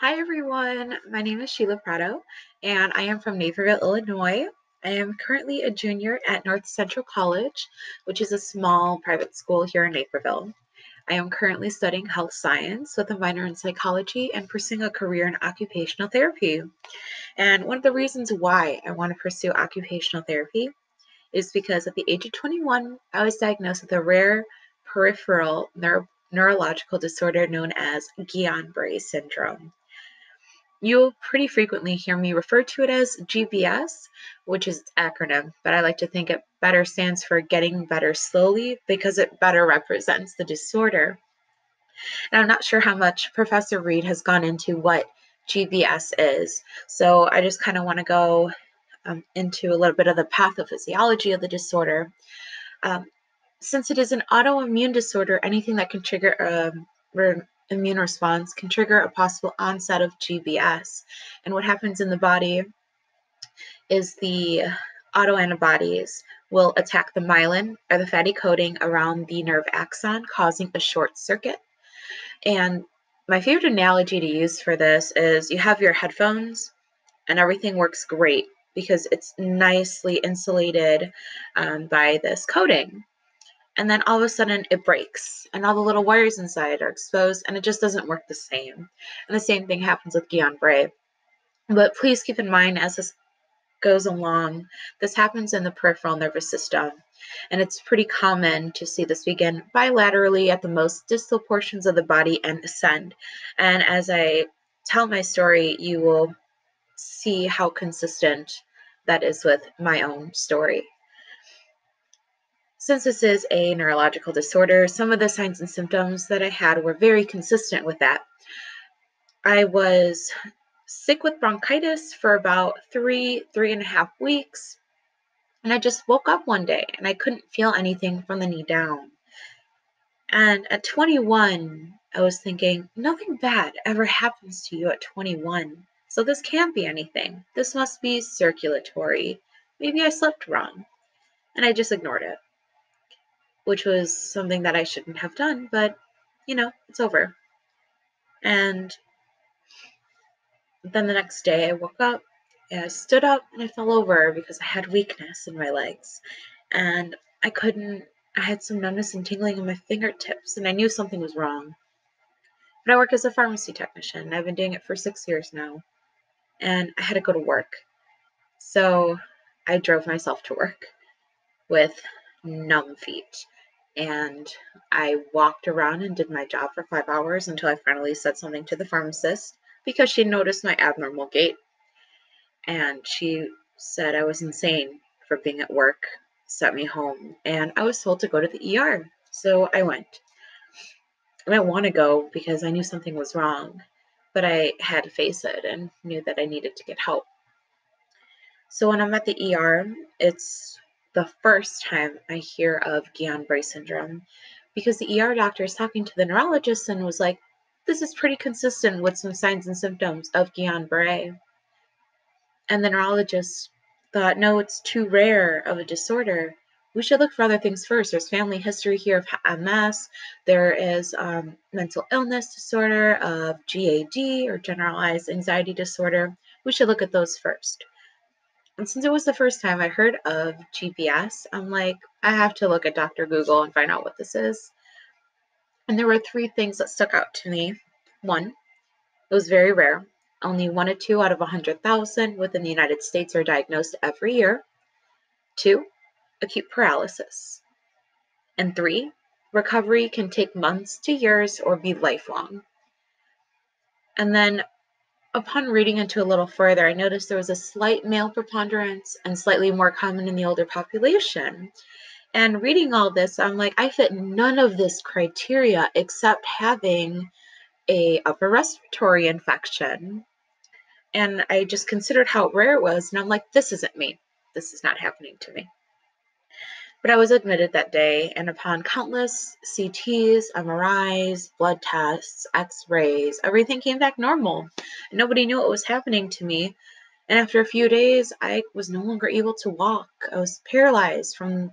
Hi everyone, my name is Sheila Prato and I am from Naperville, Illinois. I am currently a junior at North Central College, which is a small private school here in Naperville. I am currently studying health science with a minor in psychology and pursuing a career in occupational therapy. And one of the reasons why I want to pursue occupational therapy is because at the age of 21, I was diagnosed with a rare peripheral neurological disorder known as Guillain-Barre Syndrome. You'll pretty frequently hear me refer to it as GBS, which is its acronym, but I like to think it better stands for Getting Better Slowly because it better represents the disorder. And I'm not sure how much Professor Reed has gone into what GBS is, so I just kind of want to go into a little bit of the pathophysiology of the disorder. Um, since it is an autoimmune disorder, anything that can trigger immune response can trigger a possible onset of GBS. And what happens in the body is the autoantibodies will attack the myelin or the fatty coating around the nerve axon, causing a short circuit. And my favorite analogy to use for this is you have your headphones and everything works great because it's nicely insulated by this coating. And then all of a sudden it breaks and all the little wires inside are exposed and it just doesn't work the same. And the same thing happens with Guillain-Barre. But please keep in mind as this goes along, this happens in the peripheral nervous system. And it's pretty common to see this begin bilaterally at the most distal portions of the body and ascend. And as I tell my story, you will see how consistent that is with my own story. Since this is a neurological disorder, some of the signs and symptoms that I had were very consistent with that. I was sick with bronchitis for about three and a half weeks, and I just woke up one day and I couldn't feel anything from the knee down. And at 21, I was thinking, nothing bad ever happens to you at 21, so this can't be anything. This must be circulatory. Maybe I slept wrong. And I just ignored it, which was something that I shouldn't have done, but it's over. And then the next day I woke up and I stood up and I fell over because I had weakness in my legs. And I had some numbness and tingling in my fingertips, and I knew something was wrong. But I work as a pharmacy technician. I've been doing it for 6 years now, and I had to go to work. So I drove myself to work with numb feet. And I walked around and did my job for 5 hours until I finally said something to the pharmacist because she noticed my abnormal gait. And she said I was insane for being at work, sent me home, and I was told to go to the ER. So I went. I didn't want to go because I knew something was wrong, but I had to face it and knew that I needed to get help. So when I'm at the ER, it's the first time I hear of Guillain-Barre syndrome because the ER doctor is talking to the neurologist and was like, this is pretty consistent with some signs and symptoms of Guillain-Barre. And the neurologist thought, no, it's too rare of a disorder. We should look for other things first. There's family history here of MS. There is mental illness disorder of GAD or generalized anxiety disorder. We should look at those first. And since it was the first time I heard of GPS, I'm like, I have to look at Dr. Google and find out what this is. And there were 3 things that stuck out to me. 1, it was very rare. Only 1 or 2 out of 100,000 within the United States are diagnosed every year. 2, acute paralysis. And 3, recovery can take months to years or be lifelong. And then upon reading into a little further, I noticed there was a slight male preponderance and slightly more common in the older population. And reading all this, I'm like, I fit none of this criteria except having a upper respiratory infection. And I just considered how rare it was, and I'm like, this isn't me. This is not happening to me. But I was admitted that day, and upon countless CTs, MRIs, blood tests, x-rays, everything came back normal. Nobody knew what was happening to me. And after a few days, I was no longer able to walk. I was paralyzed from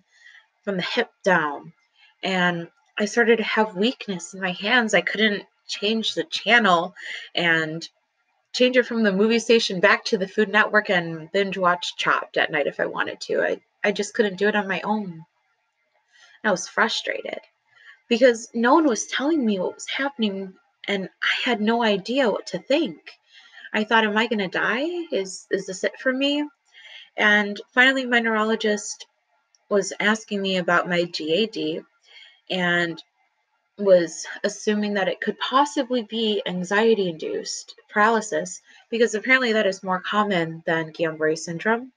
the hip down. And I started to have weakness in my hands. I couldn't change the channel. And change it from the movie station back to the Food Network and binge watch Chopped at night if I wanted to. I just couldn't do it on my own. I was frustrated because no one was telling me what was happening, and I had no idea what to think. I thought, am I going to die? Is this it for me? And finally, my neurologist was asking me about my GAD and was assuming that it could possibly be anxiety-induced paralysis because apparently that is more common than Guillain-Barre syndrome.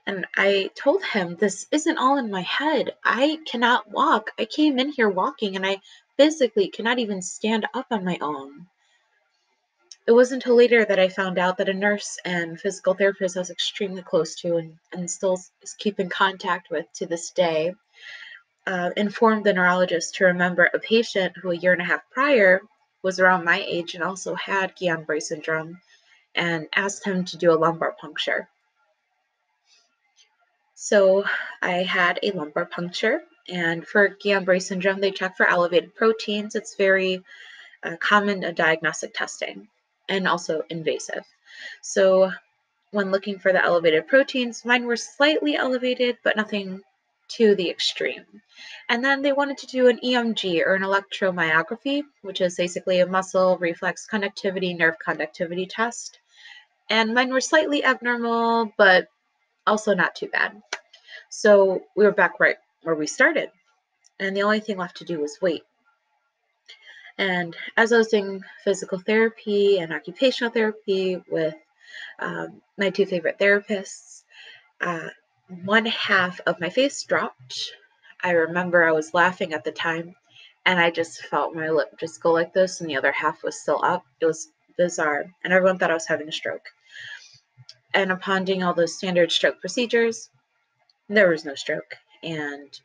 And I told him, this isn't all in my head. I cannot walk. I came in here walking and I physically cannot even stand up on my own. It wasn't until later that I found out that a nurse and physical therapist I was extremely close to and still keep in contact with to this day, informed the neurologist to remember a patient who a year and a half prior was around my age and also had Guillain-Barre syndrome, and asked him to do a lumbar puncture. So I had a lumbar puncture, and for Guillain-Barre syndrome, they check for elevated proteins. It's very common diagnostic testing and also invasive. So when looking for the elevated proteins, mine were slightly elevated, but nothing to the extreme. And then they wanted to do an EMG or an electromyography, which is basically a muscle reflex conductivity, nerve conductivity test. And mine were slightly abnormal, but also not too bad. So we were back right where we started. And the only thing left to do was wait. And as I was doing physical therapy and occupational therapy with my two favorite therapists, one half of my face dropped. I remember I was laughing at the time, and I just felt my lip just go like this, and the other half was still up. It was bizarre, and everyone thought I was having a stroke. And upon doing all those standard stroke procedures, there was no stroke, and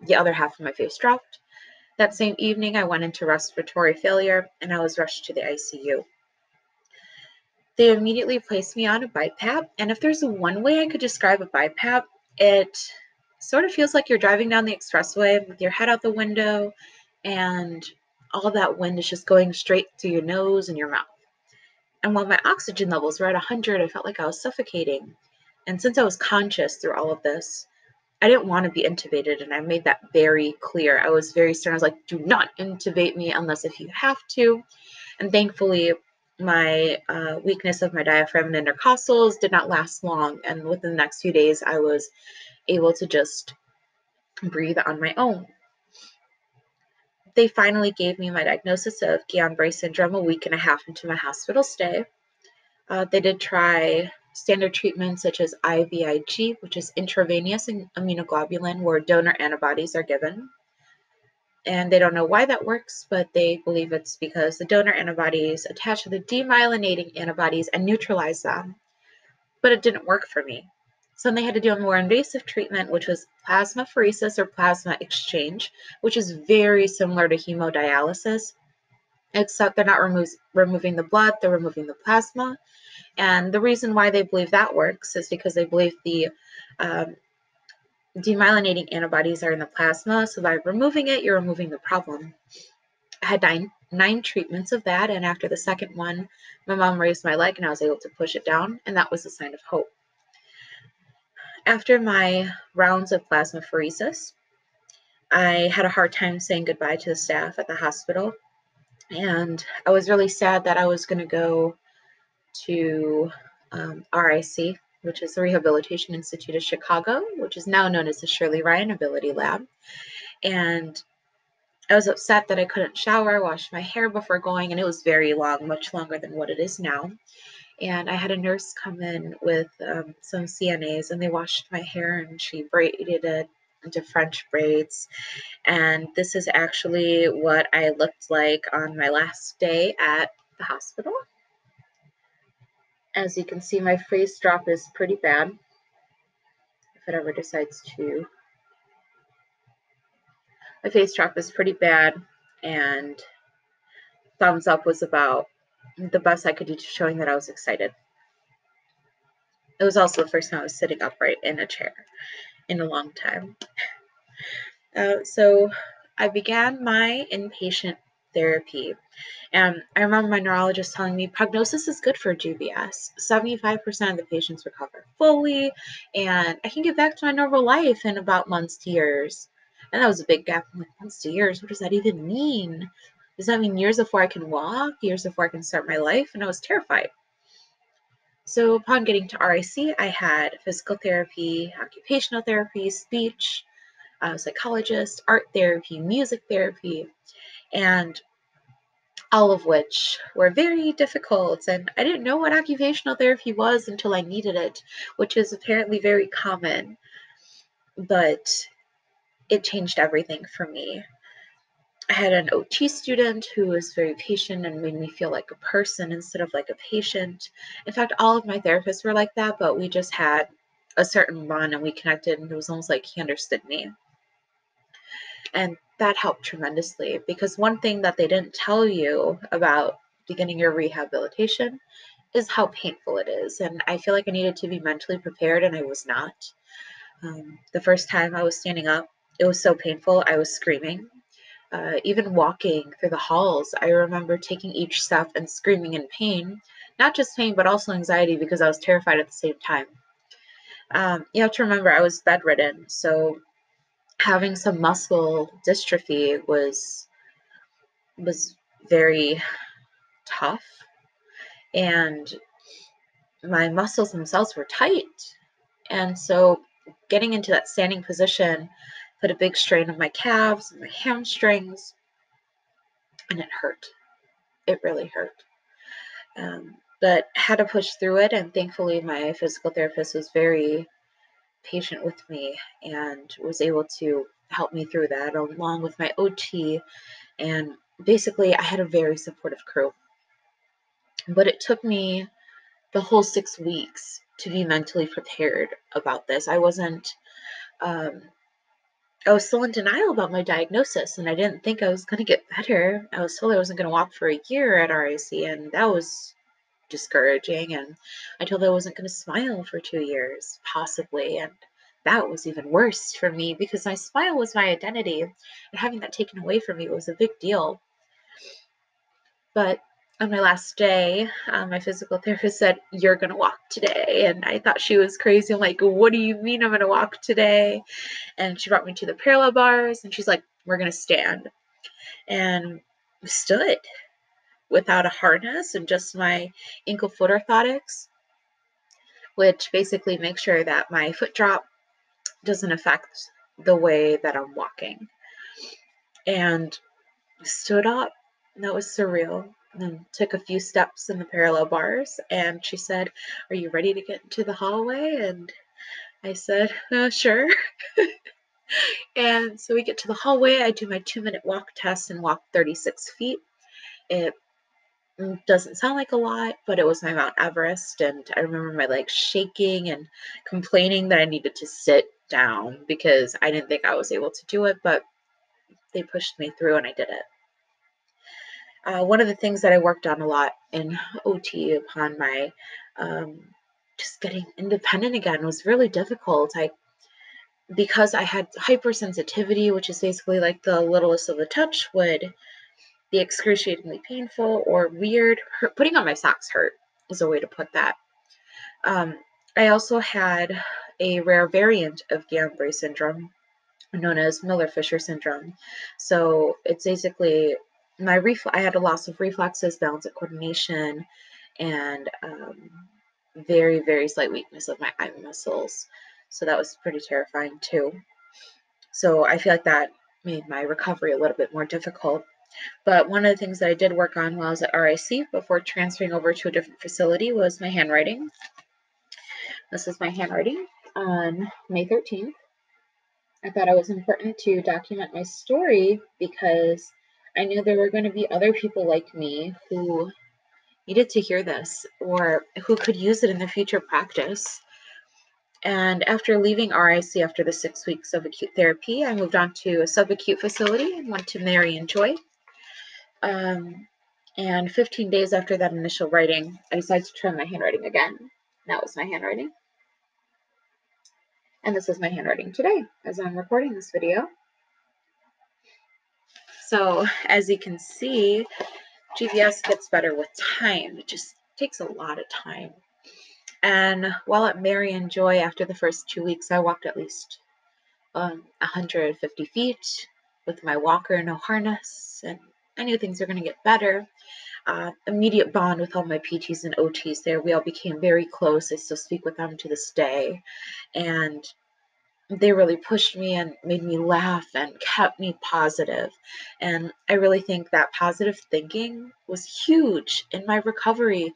the other half of my face dropped. That same evening, I went into respiratory failure, and I was rushed to the ICU. They immediately placed me on a BiPAP, and if there's one way I could describe a BiPAP, it sort of feels like you're driving down the expressway with your head out the window, and all that wind is just going straight through your nose and your mouth. And while my oxygen levels were at 100, I felt like I was suffocating. And since I was conscious through all of this, I didn't want to be intubated, and I made that very clear. I was very stern. I was like, do not intubate me unless if you have to. And thankfully, my weakness of my diaphragm and intercostals did not last long. And within the next few days, I was able to just breathe on my own. They finally gave me my diagnosis of Guillain-Barre syndrome a week and a half into my hospital stay. They did try standard treatments such as IVIG, which is intravenous immunoglobulin, where donor antibodies are given. And they don't know why that works, but they believe it's because the donor antibodies attach to the demyelinating antibodies and neutralize them. But it didn't work for me. So then they had to do a more invasive treatment, which was plasmapheresis or plasma exchange, which is very similar to hemodialysis, except they're not removing the blood, they're removing the plasma. And the reason why they believe that works is because they believe the demyelinating antibodies are in the plasma, so by removing it, you're removing the problem. I had nine treatments of that, and after the second one, my mom raised my leg and I was able to push it down, and that was a sign of hope. After my rounds of plasmapheresis, I had a hard time saying goodbye to the staff at the hospital, and I was really sad that I was going to go to RIC, which is the Rehabilitation Institute of Chicago, which is now known as the Shirley Ryan Ability Lab. And I was upset that I couldn't shower, wash my hair before going, and it was very long, much longer than what it is now. And I had a nurse come in with some CNAs, and they washed my hair, and she braided it into French braids. And this is actually what I looked like on my last day at the hospital. As you can see, my face drop is pretty bad, if it ever decides to. My face drop is pretty bad, and thumbs up was about the best I could do to showing that I was excited. It was also the first time I was sitting upright in a chair in a long time. So I began my inpatient therapy. And I remember my neurologist telling me prognosis is good for GBS. 75% of the patients recover fully, and I can get back to my normal life in about months to years. And that was a big gap. I'm like, months to years? What does that even mean? Does that mean years before I can walk? Years before I can start my life? And I was terrified. So upon getting to RIC, I had physical therapy, occupational therapy, speech, psychologist, art therapy, music therapy, and all of which were very difficult. And I didn't know what occupational therapy was until I needed it, which is apparently very common, but it changed everything for me. I had an OT student who was very patient and made me feel like a person instead of like a patient. In fact, all of my therapists were like that, but we just had a certain bond and we connected, and it was almost like he understood me. And that helped tremendously, because one thing that they didn't tell you about beginning your rehabilitation is how painful it is. And I feel like I needed to be mentally prepared, and I was not. The first time I was standing up, it was so painful. I was screaming. Even walking through the halls, I remember taking each step and screaming in pain, not just pain, but also anxiety, because I was terrified at the same time. You have to remember, I was bedridden, so having some muscle dystrophy was very tough, and my muscles themselves were tight. And so getting into that standing position put a big strain on my calves and my hamstrings, and it hurt. It really hurt. But had to push through it, and thankfully my physical therapist was very patient with me and was able to help me through that, along with my OT. And basically I had a very supportive crew. But it took me the whole 6 weeks to be mentally prepared about this. I wasn't, I was still in denial about my diagnosis, and I didn't think I was going to get better. I was told I wasn't going to walk for a year at RIC, and that was discouraging. And I told I wasn't going to smile for 2 years, possibly. And that was even worse for me, because my smile was my identity, and having that taken away from me was a big deal. But on my last day, my physical therapist said, "You're going to walk today." And I thought she was crazy. I'm like, "What do you mean I'm going to walk today?" And she brought me to the parallel bars, and she's like, "We're going to stand." And we stood without a harness and just my ankle foot orthotics, which basically makes sure that my foot drop doesn't affect the way that I'm walking. And stood up. That was surreal. And then took a few steps in the parallel bars, and she said, "Are you ready to get into the hallway?" And I said, "Sure." And so we get to the hallway. I do my 2-minute walk test and walk 36 feet. It doesn't sound like a lot, but it was my Mount Everest. And I remember my legs shaking and complaining that I needed to sit down because I didn't think I was able to do it, but they pushed me through and I did it. One of the things that I worked on a lot in OT upon my just getting independent again was really difficult. Because I had hypersensitivity, which is basically like the littlest of a touch would be excruciatingly painful or weird. Putting on my socks hurt is a way to put that. I also had a rare variant of Guillain-Barre Syndrome known as Miller-Fisher syndrome. So it's basically I had a loss of reflexes, balance and coordination, and very, very slight weakness of my eye muscles. So that was pretty terrifying too. So I feel like that made my recovery a little bit more difficult. But one of the things that I did work on while I was at RIC before transferring over to a different facility was my handwriting. This is my handwriting on May 13th. I thought it was important to document my story because I knew there were going to be other people like me who needed to hear this or who could use it in their future practice. And after leaving RIC after the 6 weeks of acute therapy, I moved on to a subacute facility and went to Mary and Joy. And 15 days after that initial writing, I decided to try my handwriting again. That was my handwriting. And this is my handwriting today as I'm recording this video. So as you can see, GBS gets better with time. It just takes a lot of time. And while at Mary and Joy, after the first 2 weeks, I walked at least 150 feet with my walker, no harness, and I knew things were going to get better. Immediate bond with all my PTs and OTs there. We all became very close. I still speak with them to this day. And they really pushed me and made me laugh and kept me positive. And I really think that positive thinking was huge in my recovery,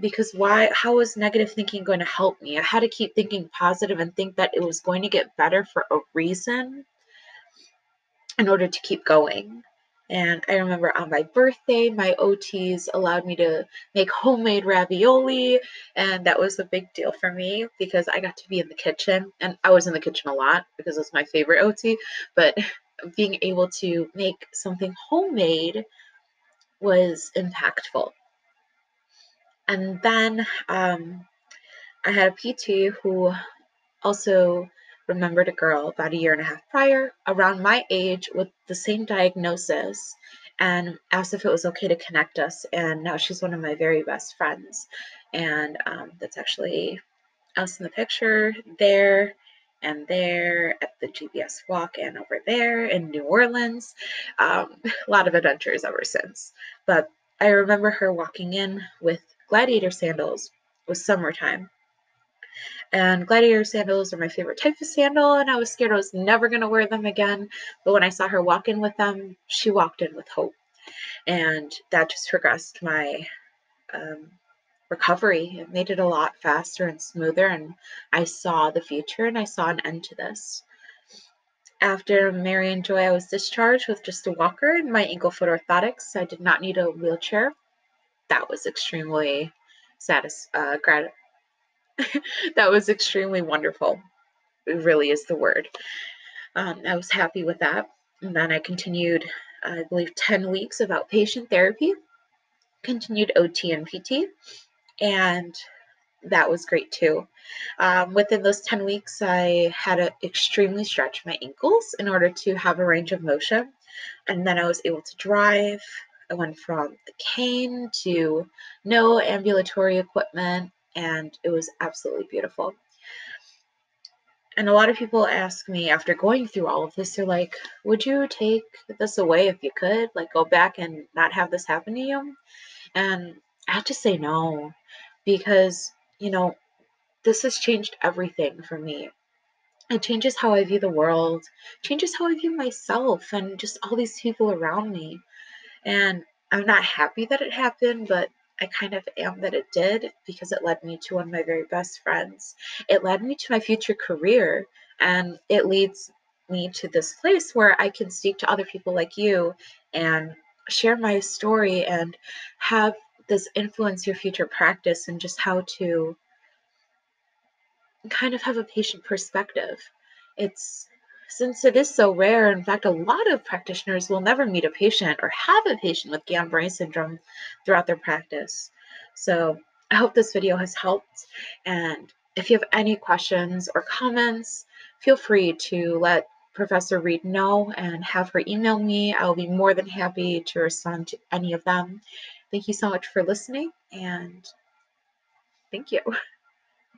because how was negative thinking going to help me? I had to keep thinking positive and think that it was going to get better for a reason in order to keep going. And I remember on my birthday, my OTs allowed me to make homemade ravioli. And that was a big deal for me because I got to be in the kitchen. And I was in the kitchen a lot because it was my favorite OT. But being able to make something homemade was impactful. And then I had a PT who also remembered a girl about a year and a half prior, around my age, with the same diagnosis, and asked if it was okay to connect us. And now she's one of my very best friends. And that's actually us in the picture there and there at the GBS walk and over there in New Orleans. A lot of adventures ever since. But I remember her walking in with gladiator sandals. It was summertime. And gladiator sandals are my favorite type of sandal, and I was scared I was never going to wear them again. But when I saw her walk in with them, she walked in with hope. And that just progressed my recovery. It made it a lot faster and smoother, and I saw the future and I saw an end to this. After Mary and Joy, I was discharged with just a walker and my ankle foot orthotics. I did not need a wheelchair. That was extremely that was extremely wonderful. It really is the word. I was happy with that. And then I continued, I believe, 10 weeks of outpatient therapy, continued OT and PT, and that was great too. Within those 10 weeks, I had to extremely stretch my ankles in order to have a range of motion. And then I was able to drive. I went from the cane to no ambulatory equipment, and it was absolutely beautiful. And a lot of people ask me after going through all of this, they're like, would you take this away if you could? Like, go back and not have this happen to you? And I have to say no, because, this has changed everything for me. It changes how I view the world, changes how I view myself and just all these people around me. And I'm not happy that it happened, but I kind of am that it did because it led me to one of my very best friends. It led me to my future career, and it leads me to this place where I can speak to other people like you and share my story and have this influence your future practice and just how to kind of have a patient perspective. It's Since it is so rare, in fact, a lot of practitioners will never meet a patient or have a patient with Guillain-Barre syndrome throughout their practice. So I hope this video has helped. And if you have any questions or comments, feel free to let Professor Reed know and have her email me. I'll be more than happy to respond to any of them. Thank you so much for listening, and thank you.